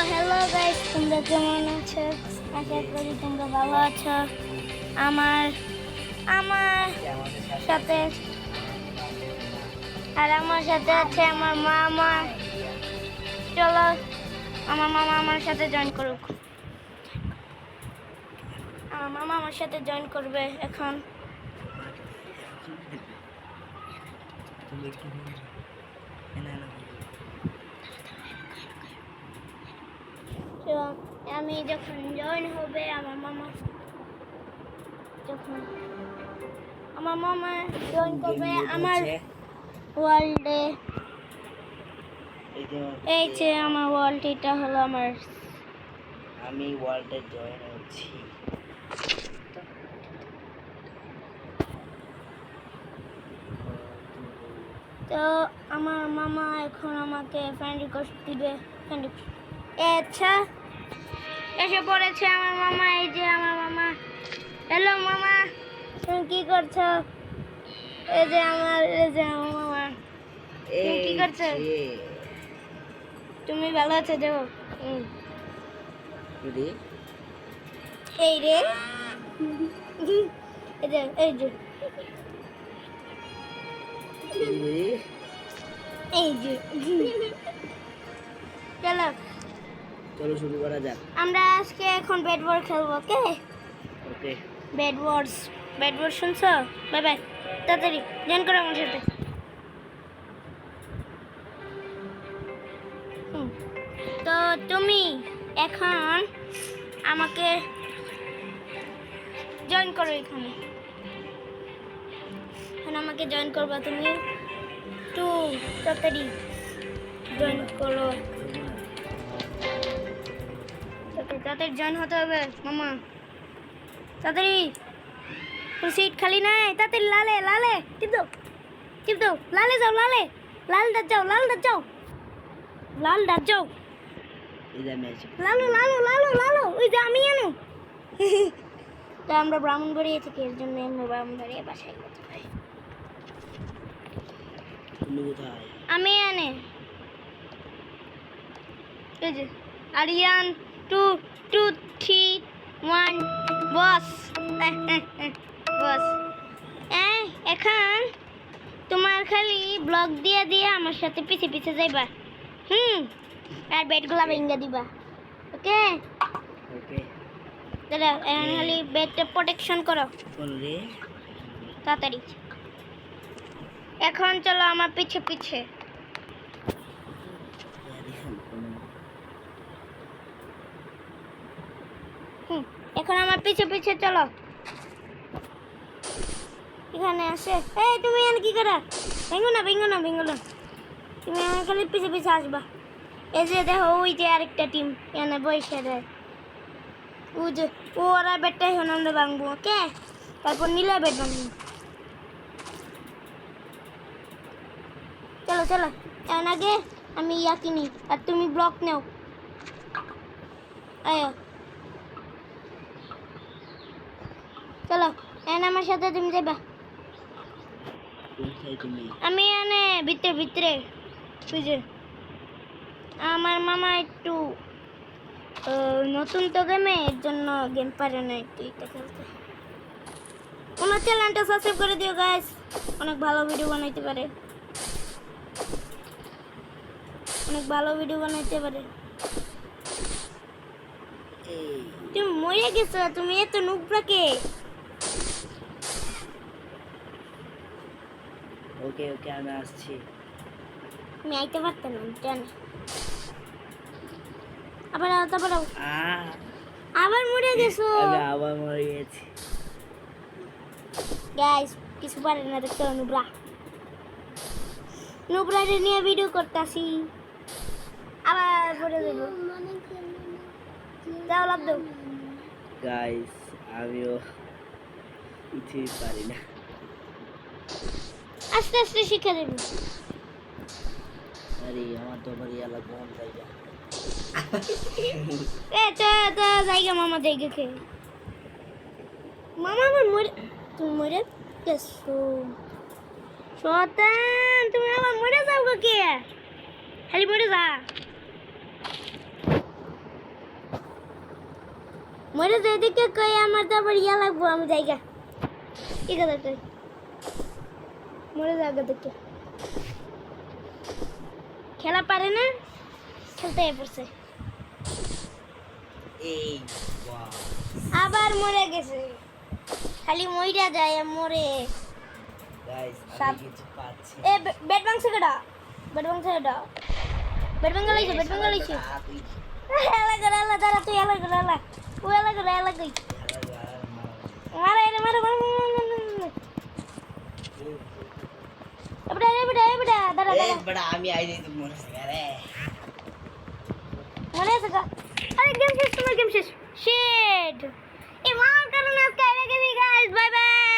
Hello guys, তোমরা কেমন আছো? আশা করি তোমরা ভালো আছো। আমার আমার সাথে আমার সাথে আছে আমার মামা। চলো আমার মামা আমার সাথে জয়েন করুক। আমার মামা আমার সাথে জয়েন করবে এখন। তো আমি যখন জয়েন হবে আমার মামা জয়েন করবে আমার ওয়ার্ল্ডে। এই যে আমার ওয়ার্ল্ড, এটা হলো আমার। আমি ওয়ার্ল্ডে জয়েন হচ্ছি। তো আমার মামা এখন আমাকে ফ্রেন্ড রিকোয়েস্ট দিবে। আচ্ছা, এসে পড়েছে আমার মামা। এই যে আমার মামা। হ্যালো মামা, তুমি কি করছো? এই যে আমার মামা। তুমি কি করছো? তুমি ভালো আছো? দেখো এই রে, এই যে চলো চলো শুরু করা যাক। আমরা আজকে এখন ব্যাট বল খেলবো। ওকে ওকে, ব্যাট ওয়ার্ড শুনছো? বাই বাই, তাড়াতাড়ি জয়েন করো আমার সাথে। তো তুমি এখন আমাকে জয়েন করো এখানে। আমাকে জয়েন করবা তুমি। তাড়াতাড়ি জয়েন করো। তাড়াতাড়ি জয়েন হতে হবে মামা, তাড়াতাড়ি। সিট খালি নাই, তাড়াতাড়ি। লালে টিপ দাও। লালে যাও, লাল ডাক যাও। এই যে আমি আছি। লালো ওই যে আমি আনো। তো আমরা ব্রাহ্মণবাড়িয়া থেকে, এর জন্য আমরা ব্রাহ্মণবাড়িয়া বাসায় যেতে পারি। তুমি কোথায়? আমি আনে এই যে আরিয়ান 2 2 3 1 বস। বস এখন তোমার খালি ব্লক দিয়ে আমার সাথে পিছে যাইবা। আর বেডগুলা ভেঙে দিবা। ওকে ওকে, দাদা, এখন খালি বেডটা প্রোটেকশন করো বল রে। তাড়াতাড়ি। এখন চলো আমার পিছে। এখন আমার পিছে চলো। এখানে আসে। এই তুমি এখানে কি করো? ভেঙো না। তুমি আমার খালি পিছে আসবা। এই যে দেখো, ওই যে আরেকটা টিম এখানে বসে দেয়। ওই যে ওরা ব্যাটটা এখন আমরা ভাঙবো। ওকে, তারপর নীলা ব্যাট ভাঙবো। চলো এর আগে আমি কিনি আর তুমি ব্লক নেও। আয় চলো, এখন আমার সাথে তুমি যাবা। কোথায় তুমি? আমি এনে ভিতরে বুঝে। আমার মামা একটু নতুন তো গেমে, এর জন্য গেম পারে না একটু এটা খেলতে। আমার চ্যানেলটা সাবস্ক্রাইব করে দিও গাইস, অনেক ভালো ভিডিও বানাইতে পারে। তুমি মরে গেছো, তুমি এত নুবরাকে। ওকে, আমি আসছি। আমি আইতে পারতাম না জানি। আবার আবার মরে গেছো। আমি আবার মরে গেছি। গাইস কিছু পারে না দেখতে। নুবরা নিয়ে ভিডিও করতেছি। আবার পড়ে দেবো। দাও লাভ দাও। গাইস আমিও কিছুই পারি না। আস্তে শিখে দেবো। আরে আমার তো বাড়ি আলাদা কোন জায়গা। জায়গা মামা জায়গা খেয়ে মামা আমার তুমি মরে গেছো। শতান, তুমি আবার মরে যাও কে? খালি মরে যা। মরে যেদিকে কই আমার তো আবার ইয়া লাগবো আমি জায়গা ঠিক আছে তুই মরে জায়গা দেখে খেলা পারে না খেলতে পড়ছে এই বাহ আবার মরে গেছে খালি মইরা যায় আর মরে গাইস সাপ। আমি কিছু পাচ্ছি এ ব্যাট বাংছে কেডা ব্যাট বাংছে কেডা ব্যাট বাঙ্গা লাইছে ব্যাট বাঙ্গা লাইছে এলা করে এলা দাঁড়া তুই এলা করে এলা ও এলা করে এলা কই মারা এরে মারা মারা এবড়া দাঁড়া দাঁড়া বড় আমি আই নাই তো মনে রে মনে আছে গা আরে গেম শেষ তোমার গেম শেষ শিট এ মার কারণে আজকে আইরা গেছি গাইস বাই বাই